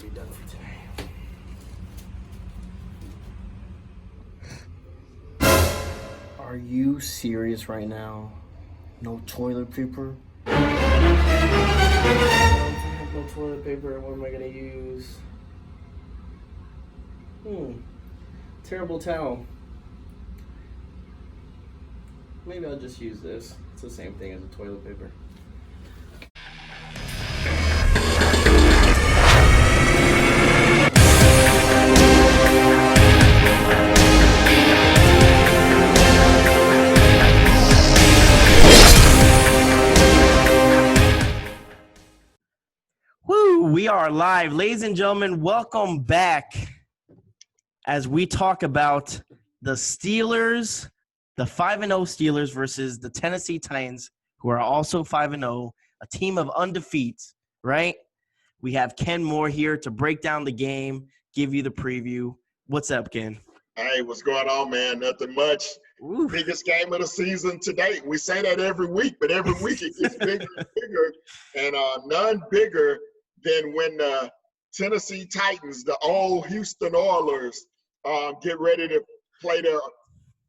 be done for today. Are you serious right now? No toilet paper? If I have no toilet paper, what am I gonna use? Terrible towel. Maybe I'll just use this. It's the same thing as a toilet paper. Woo! We are live. Ladies and gentlemen, welcome back as we talk about the Steelers, the 5-0 Steelers versus the Tennessee Titans, who are also 5-0, a team of undefeated, right? We have Ken Moore here to break down the game, give you the preview. What's up, Ken? Hey, what's going on, man? Nothing much. Ooh. Biggest game of the season to date. We say that every week, but every week it gets bigger and bigger, and none bigger than when the Tennessee Titans, the old Houston Oilers, get ready to play their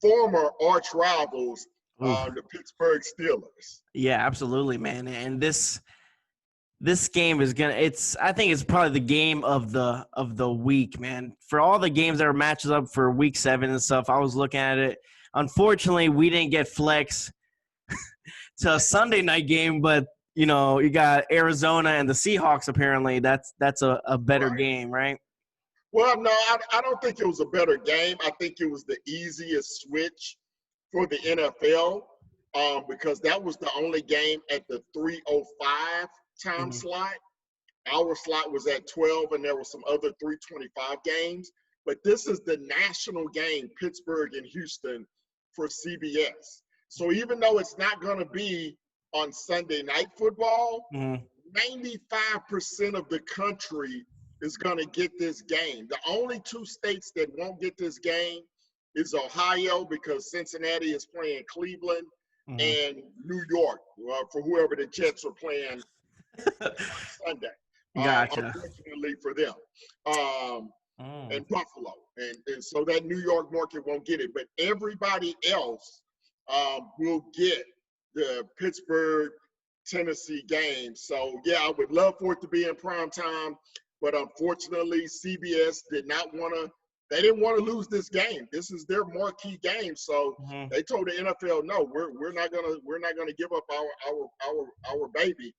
former arch rivals, the Pittsburgh Steelers. Yeah, absolutely, man. And this game is I think it's probably the game of the week, man. For all the games that are matches up for week 7 and stuff, I was looking at it. Unfortunately, we didn't get flex to a Sunday night game, but you know, you got Arizona and the Seahawks. Apparently, that's a better game, right? Well, no, I don't think it was a better game. I think it was the easiest switch for the NFL because that was the only game at the 3:05 time slot. Our slot was at 12, and there were some other 3:25 games. But this is the national game, Pittsburgh and Houston, for CBS. So even though it's not going to be on Sunday Night Football, 95% of the country is going to get this game. The only 2 states that won't get this game is Ohio, because Cincinnati is playing Cleveland, and New York for whoever the Jets are playing on Sunday. Gotcha. Unfortunately for them. And Buffalo. And so that New York market won't get it. But everybody else will get the Pittsburgh, Tennessee game. So, yeah, I would love for it to be in prime time. But unfortunately, CBS didn't want to lose this game. This is their marquee game. So they told the NFL, no, we're not gonna give up our baby.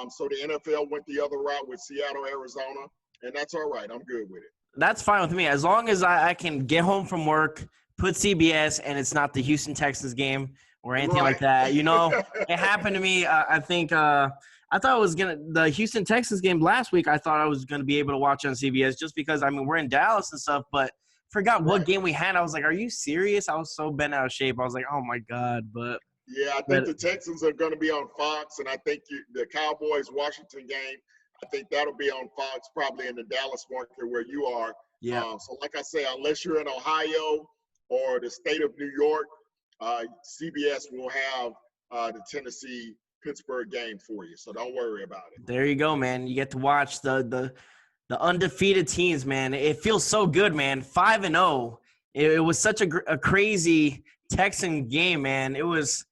So the NFL went the other route with Seattle, Arizona, and that's all right. I'm good with it. That's fine with me. As long as I can get home from work, put CBS, and it's not the Houston Texans game or anything like that. You know, it happened to me. I think I thought it was the Houston Texans game last week. I thought I was going to be able to watch on CBS just because, I mean, we're in Dallas and stuff, but forgot what game we had. I was like, are you serious? I was so bent out of shape. I was like, oh, my God. But yeah, I think the Texans are going to be on Fox, and I think the Cowboys-Washington game, I think that'll be on Fox, probably in the Dallas market where you are. Yeah. So like I say, unless you're in Ohio or the state of New York, CBS will have the Tennessee-Pittsburgh game for you. So don't worry about it. There you go, man. You get to watch the undefeated teams, man. It feels so good, man. 5-0. It was such a crazy Texan game, man. It was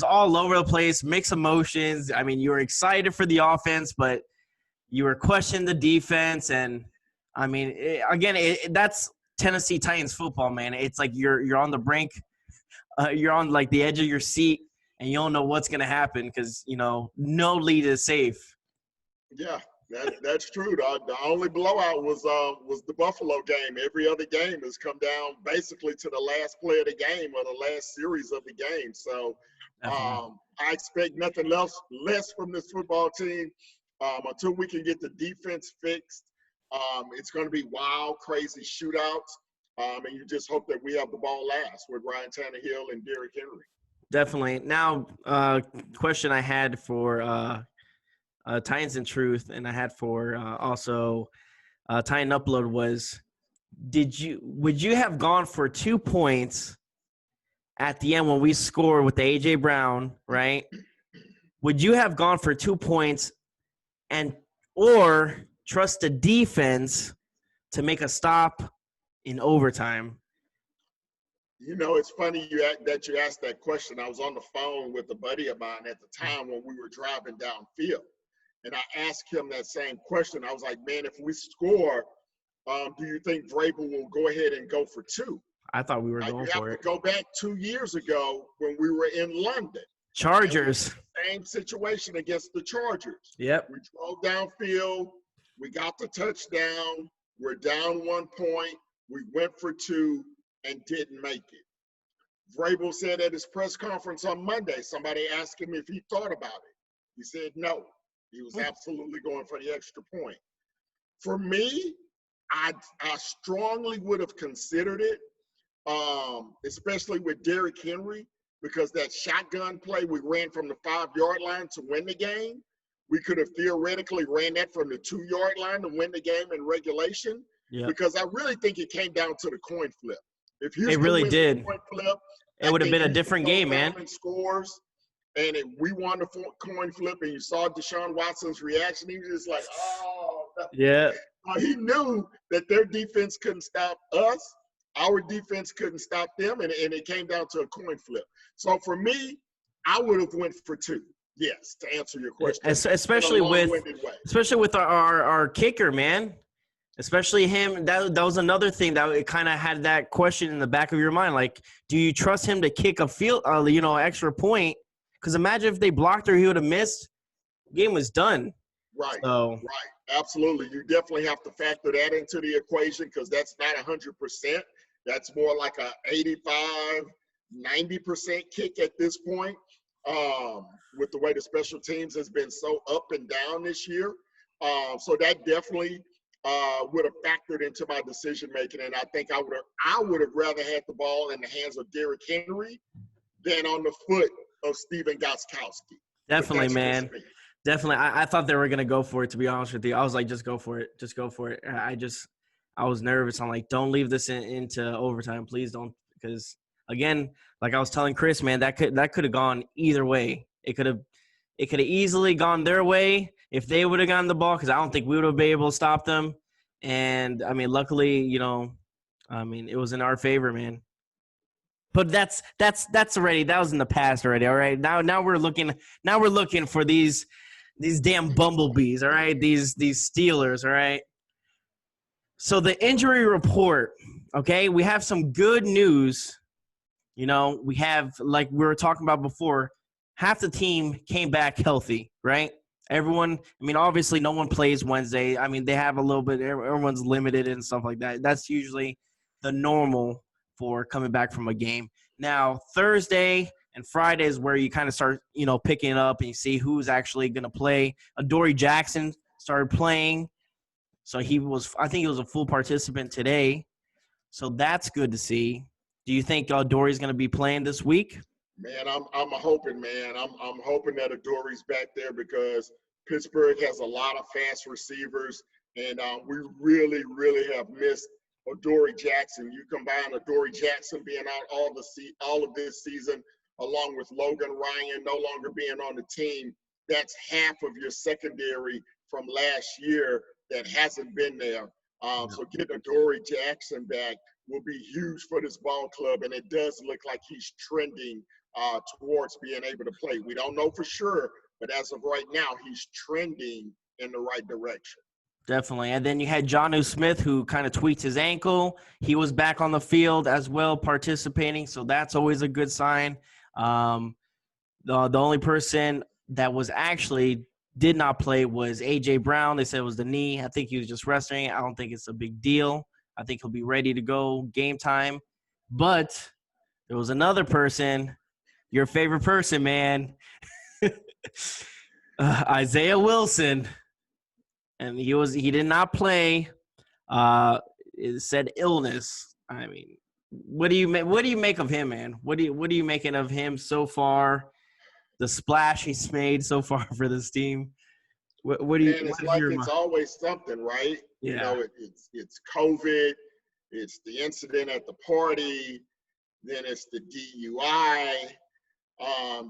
all over the place, mixed emotions. I mean, you were excited for the offense, but you were questioning the defense. And, I mean, that's Tennessee Titans football, man. It's like you're on the brink. You're on, like, the edge of your seat, and you don't know what's going to happen because, you know, no lead is safe. Yeah, that's true. The only blowout was the Buffalo game. Every other game has come down basically to the last play of the game or the last series of the game. So I expect nothing less from this football team until we can get the defense fixed. It's going to be wild, crazy shootouts, and you just hope that we have the ball last with Ryan Tannehill and Derrick Henry. Definitely. Now, question I had for Titans in Truth, and I had for also Titan Upload was, would you have gone for 2 points at the end when we scored with the A.J. Brown, right? Would you have gone for 2 points or trust the defense to make a stop in overtime? It's funny that you asked that question. I was on the phone with a buddy of mine at the time when we were driving downfield. And I asked him that same question. I was like, man, if we score, do you think Vrabel will go ahead and go for two? I thought we were Now, going you have for to it. go back 2 years ago when we were in London. Chargers. Same situation against the Chargers. Yep. We drove downfield. We got the touchdown. We're down 1 point. We went for two and didn't make it. Vrabel said at his press conference on Monday, somebody asked him if he thought about it. He said no. He was absolutely going for the extra point. For me, I strongly would have considered it, especially with Derrick Henry, because that shotgun play we ran from the 5-yard line to win the game, we could have theoretically ran that from the 2-yard line to win the game in regulation. Yep. Because I really think it came down to the coin flip. If Houston It really wins did. the coin flip, It would have been a Houston different goes game, man. down and scores, and we won the coin flip, and you saw Deshaun Watson's reaction. He was just like, oh. Yeah. He knew that their defense couldn't stop us. Our defense couldn't stop them, and it came down to a coin flip. So for me, I would have went for two. Yes, to answer your question. Especially with our kicker, man. Especially him. That was another thing that it kind of had that question in the back of your mind. Like, do you trust him to kick a field, extra point? Because imagine if they blocked or he would have missed. Game was done. Right. So. Right. Absolutely. You definitely have to factor that into the equation because that's not 100%. That's more like a 85, 90% kick at this point. With the way the special teams has been so up and down this year. So that definitely would have factored into my decision making. And I think I would have rather had the ball in the hands of Derrick Henry than on the foot of Steven Gostkowski. Definitely, man. Definitely. I thought they were going to go for it, to be honest with you. I was like, just go for it. Just go for it. I was nervous. I'm like, don't leave this into overtime. Please don't. Because, again, like I was telling Chris, man, that could have gone either way. It could have easily gone their way if they would have gotten the ball because I don't think we would have been able to stop them. And, I mean, luckily, it was in our favor, man. But that's already – that was in the past already, all right? Now we're looking for these damn bumblebees, all right? These Steelers, all right? So the injury report, okay, we have some good news. We have, like we were talking about before, half the team came back healthy, right? Everyone, obviously no one plays Wednesday. They have a little bit, everyone's limited and stuff like that. That's usually the normal for coming back from a game. Now, Thursday and Friday is where you kind of start, picking it up and you see who's actually going to play. Adoree Jackson started playing. So I think he was a full participant today. So that's good to see. Do you think Adoree's going to be playing this week? Man, I'm hoping, man. I'm hoping that Adoree's back there because Pittsburgh has a lot of fast receivers, and we really, really have missed Adoree Jackson. You combine Adoree Jackson being out all of this season, along with Logan Ryan no longer being on the team. That's half of your secondary from last year that hasn't been there. So getting Adoree Jackson back will be huge for this ball club, and it does look like he's trending towards being able to play. We don't know for sure, but as of right now, he's trending in the right direction. Definitely. And then you had Jonnu Smith, who kind of tweaked his ankle. He was back on the field as well, participating, so that's always a good sign. The only person that was actually did not play was A.J. Brown. They said it was the knee. I think he was just resting. I don't think it's a big deal. I think he'll be ready to go game time. But there was another person, your favorite person, man, Isaiah Wilson. And he did not play. It said illness. What do you make of him, man? What are you making of him so far? The splash he's made so far for this team. What do you? Man, it's like it's always something, right? Yeah. It's COVID. It's the incident at the party. Then it's the DUI.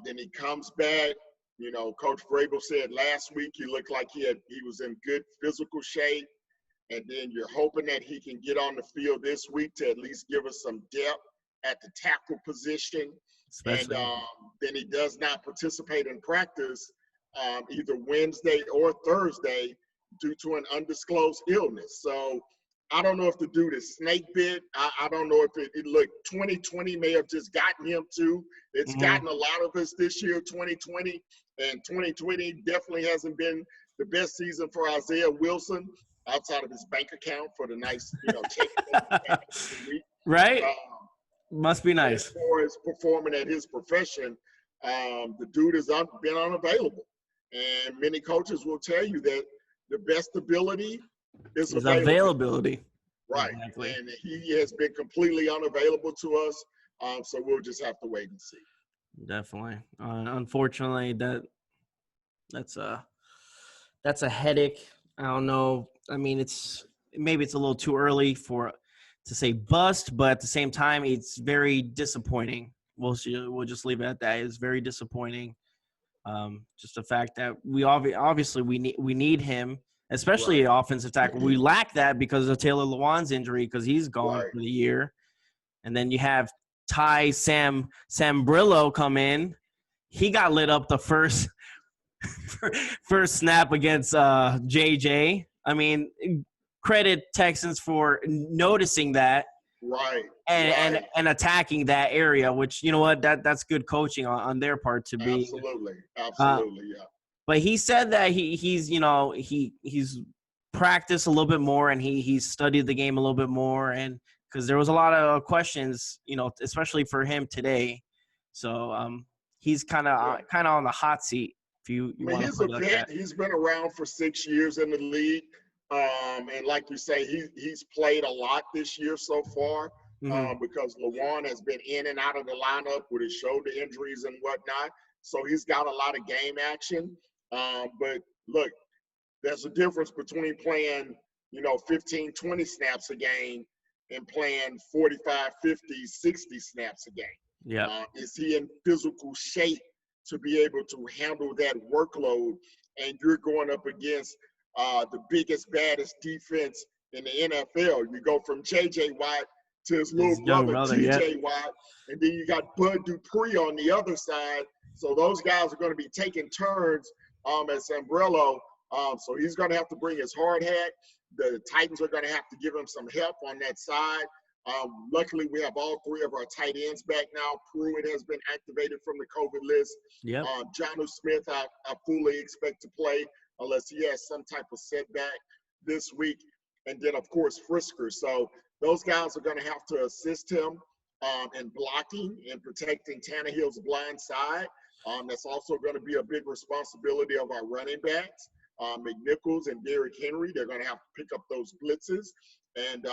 Then he comes back You know, Coach Vrabel said last week he looked like he was in good physical shape. And then you're hoping that he can get on the field this week to at least give us some depth at the tackle position. Especially. And then he does not participate in practice either Wednesday or Thursday due to an undisclosed illness. So I don't know if the dude is snake bit. I don't know if it looked 2020 may have just gotten him too. It's gotten a lot of us this year, 2020, and 2020 definitely hasn't been the best season for Isaiah Wilson outside of his bank account for the nice, check week. Right? Must be nice. As far as performing at his profession, the dude has been unavailable. And many coaches will tell you that the best ability is availability. Right. Exactly. And he has been completely unavailable to us. So we'll just have to wait and see. Definitely. Unfortunately, that's a headache. I don't know. I mean, maybe it's a little too early to say bust, but at the same time, it's very disappointing. We'll just leave it at that. It's very disappointing. Just the fact that we obviously we need him, especially offensive tackle. We lack that because of Taylor Lewan's injury because he's gone for the year, and then you have Ty Sambrillo come in. He got lit up the first snap against JJ. I mean, credit Texans for noticing that. And attacking that area, which you know what that's good coaching on their part to be absolutely. But he said that he's practiced a little bit more and he's studied the game a little bit more, and because there was a lot of questions, especially for him today. So he's kind of on the hot seat. If you want to put it like that. He's been around for 6 years in the league. And like you say, he's played a lot this year so far because Lewan has been in and out of the lineup with his shoulder injuries and whatnot. So he's got a lot of game action. But look, there's a difference between playing, 15, 20 snaps a game and playing 45, 50, 60 snaps a game. Yeah. Is he in physical shape to be able to handle that workload? And you're going up against the biggest, baddest defense in the NFL. You go from J.J. Watt to his little brother T.J. Watt, and then you got Bud Dupree on the other side. So those guys are going to be taking turns at Sambrello. So he's going to have to bring his hard hat. The Titans are going to have to give him some help on that side. Luckily, we have all three of our tight ends back now. Pruitt has been activated from the COVID list. Yep. Jonnu Smith, I fully expect to play unless he has some type of setback this week. And then, of course, Frisker. So those guys are going to have to assist him in blocking and protecting Tannehill's blind side. That's also going to be a big responsibility of our running backs, McNichols and Derrick Henry. They're going to have to pick up those blitzes and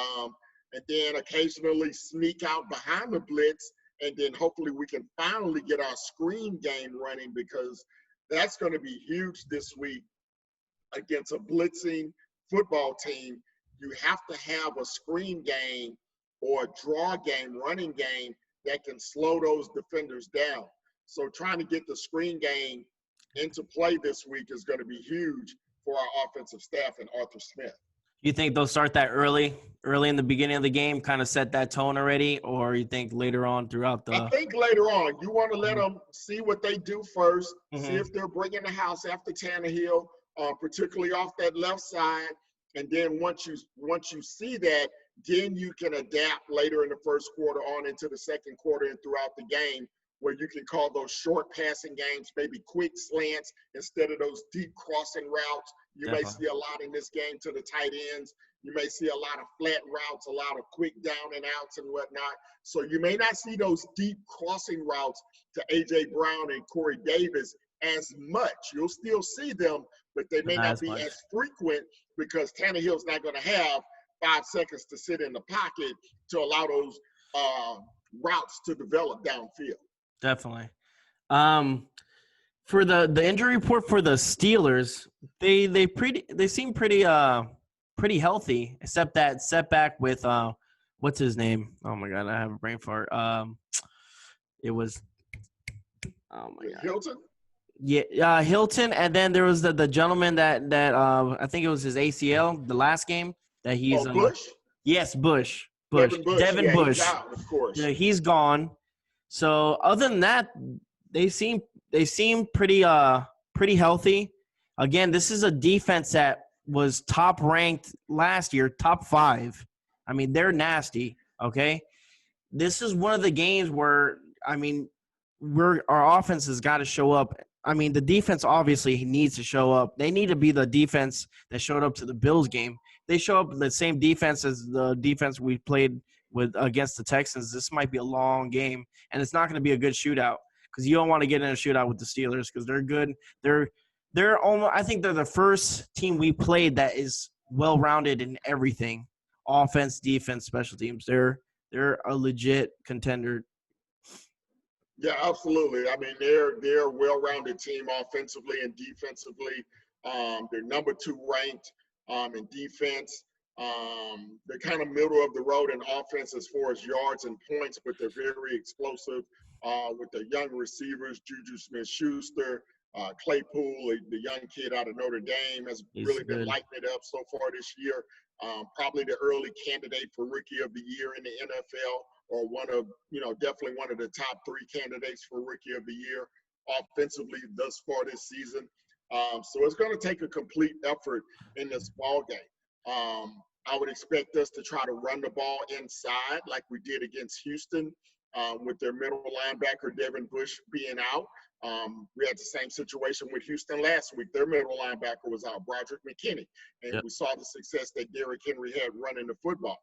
then occasionally sneak out behind the blitz. And then hopefully we can finally get our screen game running, because that's going to be huge this week against a blitzing football team. You have to have a screen game or a draw game, running game that can slow those defenders down. So trying to get the screen game into play this week is going to be huge for our offensive staff and Arthur Smith. You think they'll start that early in the beginning of the game, kind of set that tone already, or you think later on throughout the – I think later on. You want to let them see what they do first, see if they're bringing the house after Tannehill, particularly off that left side. And then once you see that, then you can adapt later in the first quarter on into the second quarter and throughout the game, where you can call those short passing games, maybe quick slants instead of those deep crossing routes. You may see a lot in this game to the tight ends. You may see a lot of flat routes, a lot of quick down and outs and whatnot. So you may not see those deep crossing routes to A.J. Brown and Corey Davis as much. You'll still see them, but they may not be as frequent because Tannehill's not going to have 5 seconds to sit in the pocket to allow those routes to develop downfield. Definitely. For the injury report for the Steelers, they seem pretty healthy, except that setback with what's his name? Oh my God, I have a brain fart. It was Hilton? Yeah, Hilton, and then there was the gentleman that I think it was his ACL the last game that he's Oh, Bush? yes, Bush, Devin Bush. Devin Yeah, he's Bush. out, of course. Yeah, he's gone. So other than that, they seem pretty healthy. Again, this is a defense that was top ranked last year, top 5. I mean, they're nasty. Okay, this is one of the games where our offense has got to show up. I mean, the defense obviously needs to show up. They need to be the defense that showed up to the Bills game. They show up the same defense as the defense we played with against the Texans. This might be a long game, and it's not going to be a good shootout because you don't want to get in a shootout with the Steelers because they're good. They're almost. I think they're the first team we played that is well-rounded in everything: offense, defense, special teams. They're a legit contender. Yeah, absolutely. I mean, they're a well-rounded team offensively and defensively. They're number 2 ranked in defense. They're kind of middle of the road in offense as far as yards and points, but they're very explosive with the young receivers, Juju Smith-Schuster, Claypool, the young kid out of Notre Dame, has really been lighting it up so far this year. Probably the early candidate for Rookie of the Year in the NFL, or definitely one of the top 3 candidates for Rookie of the Year offensively thus far this season. So it's going to take a complete effort in this ball game. I would expect us to try to run the ball inside like we did against Houston with their middle linebacker, Devin Bush, being out. We had the same situation with Houston last week. Their middle linebacker was out, Broderick McKinney, and we saw the success that Derrick Henry had running the football.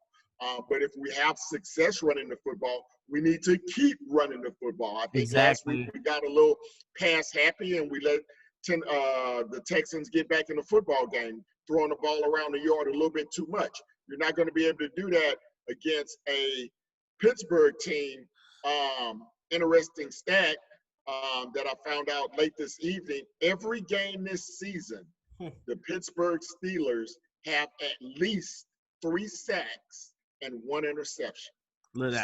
But if we have success running the football, we need to keep running the football. I think last week we got a little pass happy and we let the Texans get back in the football game, throwing the ball around the yard a little bit too much. You're not going to be able to do that against a Pittsburgh team. Interesting stat that I found out late this evening: every game this season, the Pittsburgh Steelers have at least 3 sacks and 1 interception.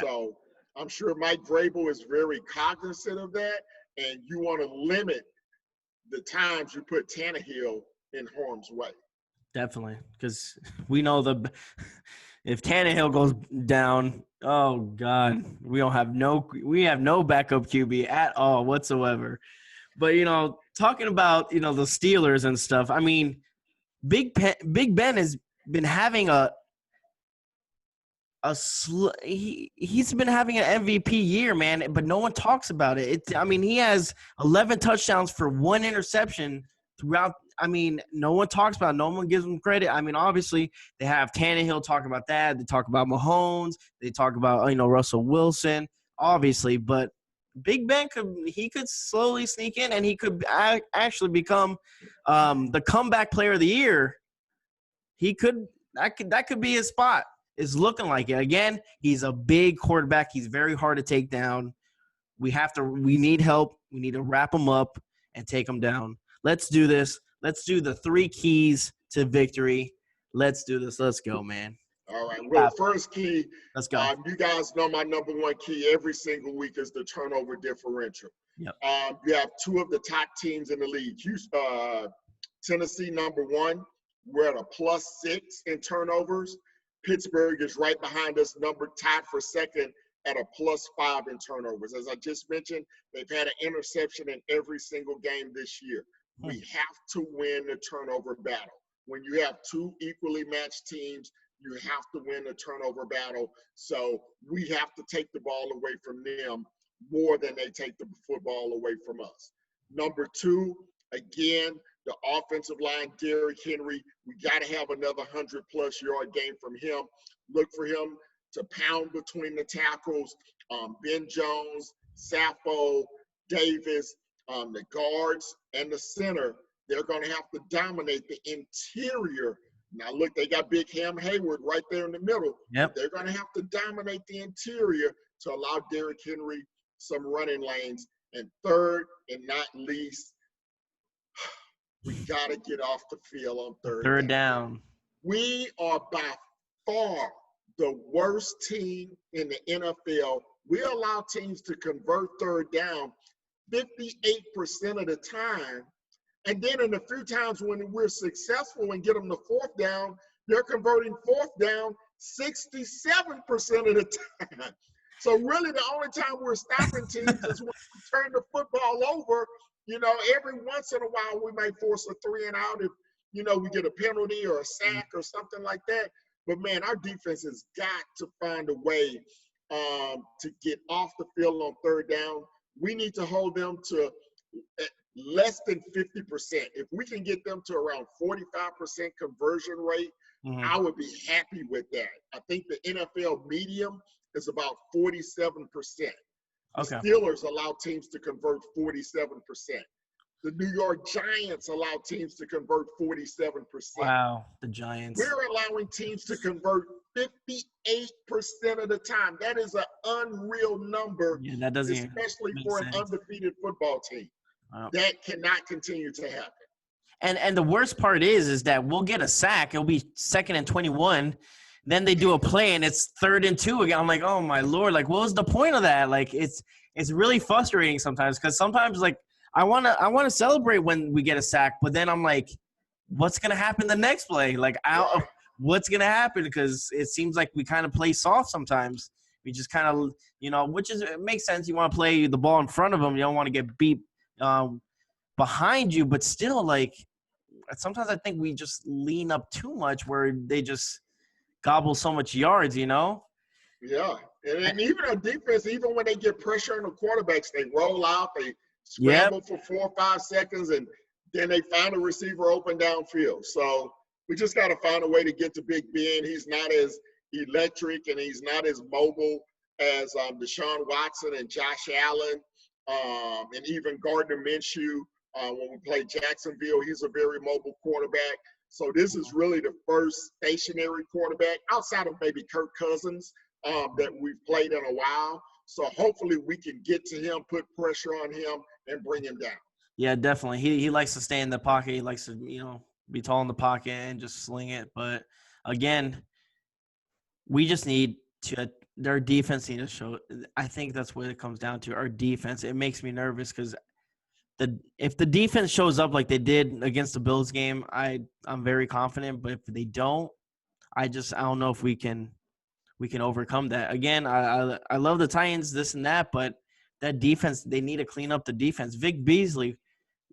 So I'm sure Mike Vrabel is very cognizant of that, and you want to limit the times you put Tannehill in harm's way. Definitely, because we know if Tannehill goes down, oh God, we have no backup QB at all whatsoever. But talking about the Steelers and stuff, I mean, Big Ben has been having he's been having an MVP year, man, but no one talks about it. He has 11 touchdowns for 1 interception throughout. No one talks about it. No one gives him credit. Obviously, they have Tannehill talk about that. They talk about Mahomes. They talk about, Russell Wilson, obviously. But Big Ben could slowly sneak in, and he could actually become the comeback player of the year. That could be his spot. It's looking like it. Again, he's a big quarterback. He's very hard to take down. We need help. We need to wrap him up and take him down. Let's do this. Let's do the 3 keys to victory. Let's do this. Let's go, man. All right. Well, the first key, let's go. You guys know my number 1 key every single week is the turnover differential. Yep. You have 2 of the top teams in the league. Tennessee, number 1. We're at a +6 in turnovers. Pittsburgh is right behind us, tied for second at a +5 in turnovers. As I just mentioned, they've had an interception in every single game this year. We have to win the turnover battle. When you have 2 equally matched teams, you have to win the turnover battle. So we have to take the ball away from them more than they take the football away from us. Number 2, again, the offensive line, Derrick Henry, we got to have another 100-plus yard game from him. Look for him to pound between the tackles. Ben Jones, Sappho, Davis, the guards, and the center, they're going to have to dominate the interior. Now, look, they got Big Ham Hayward right there in the middle. Yep. They're going to have to dominate the interior to allow Derrick Henry some running lanes. And third, and not least, we got to get off the field on third down. We are by far the worst team in the NFL. We allow teams to convert third down 58% of the time. And then in the few times when we're successful and get them to fourth down, they're converting fourth down 67% of the time. So really the only time we're stopping teams is when we turn the football over. Every once in a while we may force a 3 and out if, we get a penalty or a sack or something like that. But man, our defense has got to find a way to get off the field on third down. We need to hold them to less than 50%. If we can get them to around 45% conversion rate, I would be happy with that. I think the NFL medium is about 47%. The Steelers allow teams to convert 47%. The New York Giants allow teams to convert 47%. Wow, the Giants. We're allowing teams to convert 58% of the time. That is an unreal number, that doesn't especially for an undefeated football team. Wow. That cannot continue to happen. And the worst part is that we'll get a sack. It'll be 2nd and 21. Then they do a play and it's 3rd and 2 again. I'm like, oh my Lord, like what was the point of that? Like it's really frustrating sometimes because sometimes like I wanna celebrate when we get a sack, but then I'm like, what's gonna happen the next play? Like what's gonna happen? Because it seems like we kind of play soft sometimes. We just kind of which it makes sense. You want to play the ball in front of them. You don't want to get beat behind you, but still like sometimes I think we just lean up too much where they just gobble so much yards, Yeah. And even our defense, even when they get pressure on the quarterbacks, they roll out, they scramble for 4 or 5 seconds, and then they find a receiver open downfield. So we just got to find a way to get to Big Ben. He's not as electric and he's not as mobile as Deshaun Watson and Josh Allen and even Gardner Minshew. When we play Jacksonville, he's a very mobile quarterback. So this is really the first stationary quarterback outside of maybe Kirk Cousins that we've played in a while. So hopefully we can get to him, put pressure on him, and bring him down. Yeah, definitely. He likes to stay in the pocket. He likes to, be tall in the pocket and just sling it. But, again, we just need to – their defense need to show – I think that's what it comes down to, our defense. It makes me nervous because if the defense shows up like they did against the Bills game, I'm very confident. But if they don't, I don't know if we can overcome that. Again, I love the Titans, this and that, but that defense, they need to clean up the defense. Vic Beasley,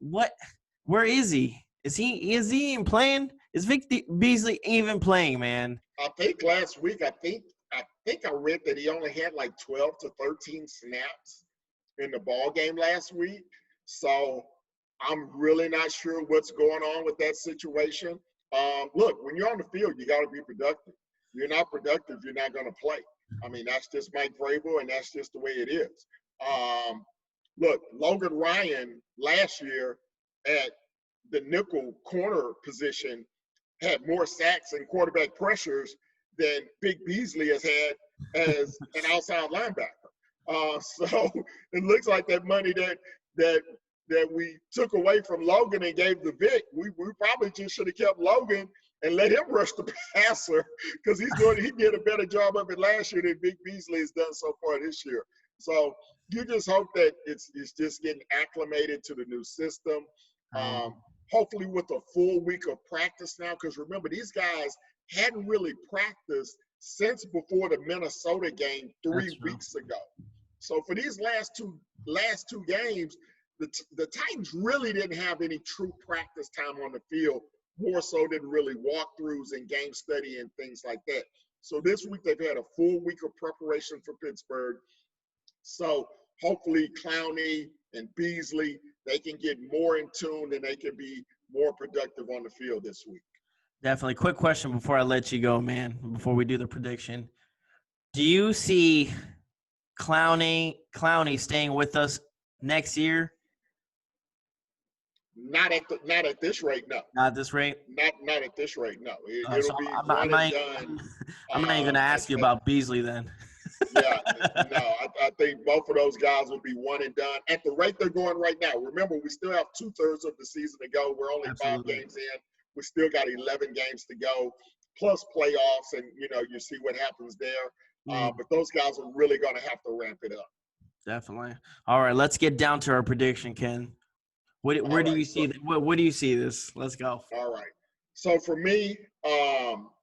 where is he? Is he even playing? Is Vic Beasley even playing, man? I think last week, I read that he only had like 12 to 13 snaps in the ball game last week. So I'm really not sure what's going on with that situation. Look, when you're on the field, you got to be productive. You're not productive, you're not going to play. I mean, that's just Mike Vrabel, and that's just the way it is. Look, Logan Ryan last year at the nickel corner position had more sacks and quarterback pressures than Big Beasley has had as an outside linebacker. So it looks like that money that we took away from Logan and gave to Vic, we probably just should have kept Logan and let him rush the passer because he did a better job of it last year than Big Beasley has done so far this year. So you just hope that it's just getting acclimated to the new system. Hopefully with a full week of practice now, because remember, these guys hadn't really practiced since before the Minnesota game 3 weeks ago. So for these last two games, the Titans really didn't have any true practice time on the field, more so than really walkthroughs and game study and things like that. So this week they've had a full week of preparation for Pittsburgh. So hopefully Clowney and Beasley, they can get more in tune and they can be more productive on the field this week. Definitely. Quick question before I let you go, man, before we do the prediction. Do you see Clowney staying with us next year? Not at this rate, no. Not at this rate? Not at this rate, no. It'll be I'm one not and done. I'm not even going to ask you about Beasley then. Yeah, no. I think both of those guys will be one and done. At the rate they're going right now, remember, we still have 2/3 of the season to go. We're only 5 games in. We still got 11 games to go, plus playoffs, and, you see what happens there. But those guys are really going to have to ramp it up. Definitely. All right, let's get down to our prediction, Ken. Where All do right, you so see what do you see this? Let's go. all right. So for me,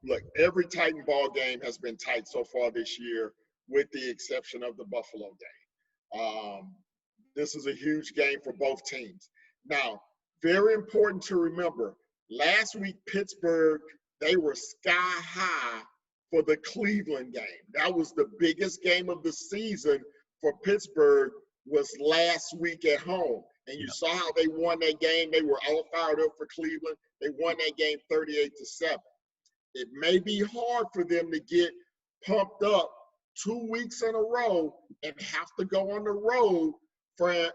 look, every Titan ball game has been tight so far this year, with the exception of the Buffalo game. This is a huge game for both teams. Now, very important to remember, last week, Pittsburgh, they were sky high for the Cleveland game. That was the biggest game of the season for Pittsburgh, was last week at home. And you saw how they won that game. They were all fired up for Cleveland. They won that game 38-7. It may be hard for them to get pumped up 2 weeks in a row and have to go on the road for a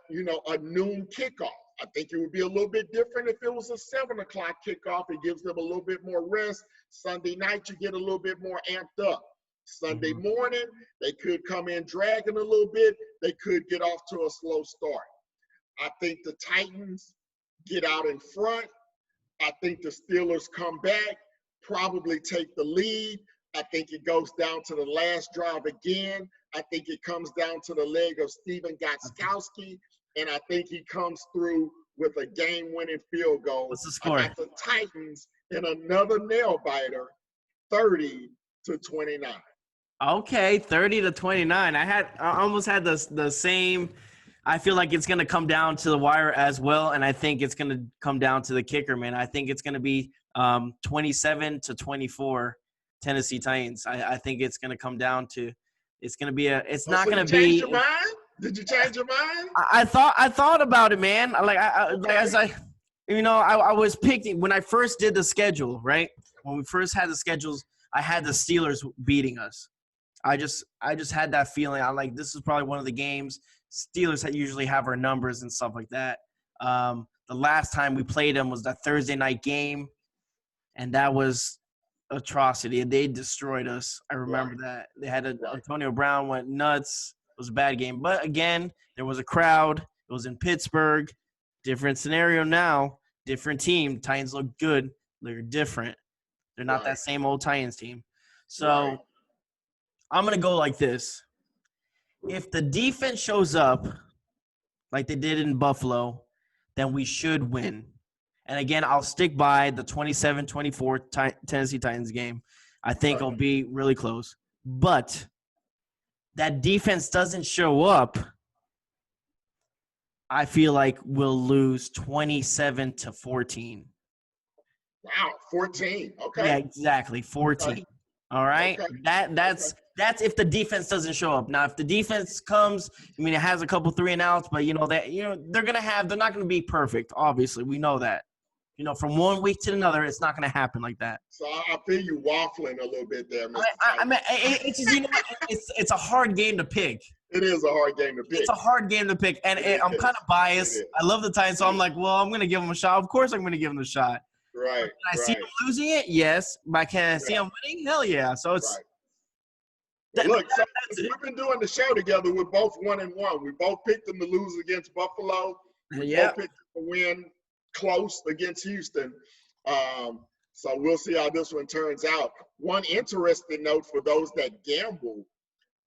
noon kickoff. I think it would be a little bit different if it was a 7 o'clock kickoff. It gives them a little bit more rest. Sunday night, you get a little bit more amped up. Sunday morning, they could come in dragging a little bit. They could get off to a slow start. I think the Titans get out in front. I think the Steelers come back, probably take the lead. I think it goes down to the last drive again. I think it comes down to the leg of Steven Gostkowski, and I think he comes through with a game-winning field goal. What's the score? I got the Titans in another nail-biter, 30-29. Okay, 30-29. I almost had the same. I feel like it's going to come down to the wire as well, and I think it's going to come down to the kicker, man. I think it's going to be 27-24 Tennessee Titans. I think it's going to come down to – it's going to be a – it's not going to be – Did you change your mind? Did you change your mind? I thought about it, man. I was picking – when I first did the schedule, right? When we first had the schedules, I had the Steelers beating us. I just had that feeling. I'm like, this is probably one of the games – Steelers that usually have our numbers and stuff like that. The last time we played them was that Thursday night game, and that was atrocity. They destroyed us. I remember that. They had Antonio Brown went nuts. It was a bad game. But, again, there was a crowd. It was in Pittsburgh. Different scenario now. Different team. Titans look good. They're different. They're not that same old Titans team. So I'm going to go like this. If the defense shows up like they did in Buffalo, then we should win. And, again, I'll stick by the 27-24 Tennessee Titans game. I think it'll be really close. But that defense doesn't show up, I feel like we'll lose 27-14. Wow, 14. Okay. Yeah, exactly, 14. Okay. All right? Okay. That's if the defense doesn't show up. Now, if the defense comes, I mean, it has a couple 3-and-outs, but they're not going to be perfect. Obviously, we know that. From one week to another, it's not going to happen like that. So I feel you waffling a little bit there, Mr. I mean, it's just, it's a hard game to pick. It is a hard game to pick. It's a hard game to pick, and I'm kind of biased. I love the Titans, so I'm like, well, I'm going to give them a shot. Of course, I'm going to give them a shot. Right. Can I see them losing it? Yes. But can I see them winning? Hell yeah. So it's. Right. Look, we've been doing the show together. We're both 1-1. We both picked them to lose against Buffalo. We both picked them to win close against Houston. So we'll see how this one turns out. One interesting note for those that gamble,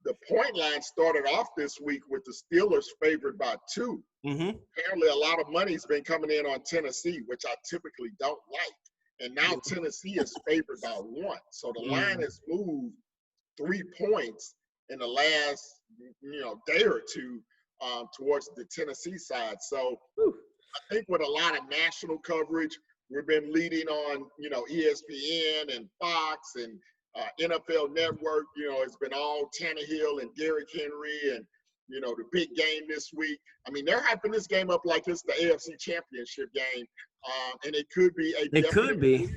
the point line started off this week with the Steelers favored by 2. Apparently a lot of money's been coming in on Tennessee, which I typically don't like. And now Tennessee is favored by 1. So the line has moved 3 points in the last day or two towards the Tennessee side. So I think with a lot of national coverage, we've been leading on ESPN and Fox and NFL Network. It's been all Tannehill and Derrick Henry and the big game this week. I mean, they're hyping this game up like it's the AFC Championship game, and it could be a preview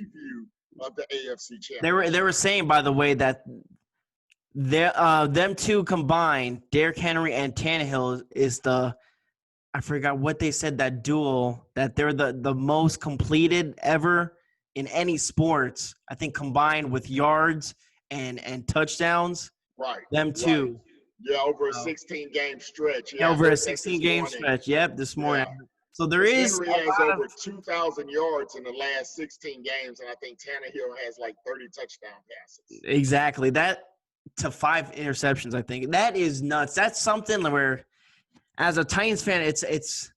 of the AFC Championship. They were saying, by the way, that them two combined, Derrick Henry and Tannehill, is I forgot what they said, that duel, that they're the most completed ever in any sports, I think, combined with yards and touchdowns. Right. Them two. Yeah, over a 16-game stretch. Yeah, over a 16-game stretch. Yep, this morning. Yeah. So there is Henry has over 2,000 yards in the last 16 games, and I think Tannehill has like 30 touchdown passes. Exactly. That to 5 interceptions, I think. That is nuts. That's something where as a Titans fan, it's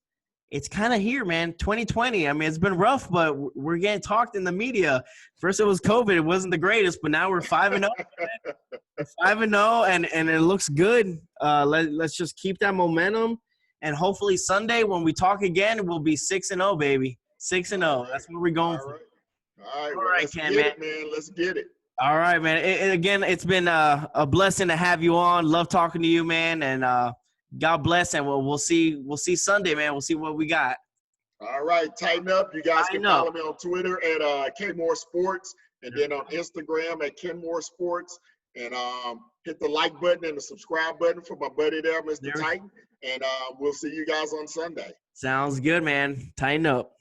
kind of here, man. 2020. I mean, it's been rough, but we're getting talked in the media. First, it was COVID. It wasn't the greatest, but now we're 5-0. We're 5-0, and it looks good. Let's just keep that momentum, and hopefully Sunday when we talk again, we'll be 6-0, baby. 6-0. Right. That's what we're going for. All right. Well, Let's Ken, get it, man. Let's get it. All right, man. And again, it's been a blessing to have you on. Love talking to you, man. And God bless. And we'll see Sunday, man. We'll see what we got. All right, tighten up. You guys can follow me on Twitter at Kenmore Sports, and then on Instagram at Kenmore Sports. And hit the like button and the subscribe button for my buddy there, Mr. Titan. And we'll see you guys on Sunday. Sounds good, man. Tighten up.